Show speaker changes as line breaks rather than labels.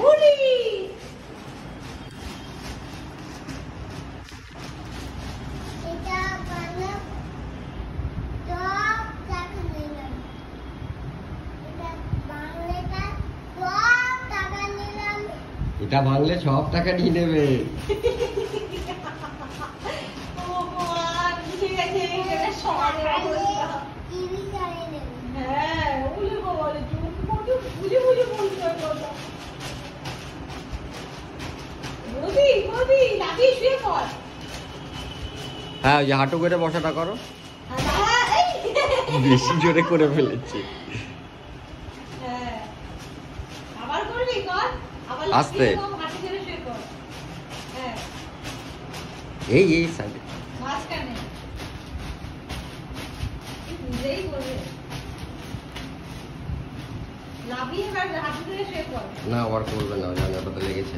ভুলি।
এটা ভাঙলে সব টাকা নিয়ে নেবে। হ্যাঁ ওই যে হাঁটু করে বসাটা করো, বেশি জোরে করে ফেলেছি। আস্তে এই এই সাইডে না, আবার করবে না, জানো ওটাতে লেগেছে।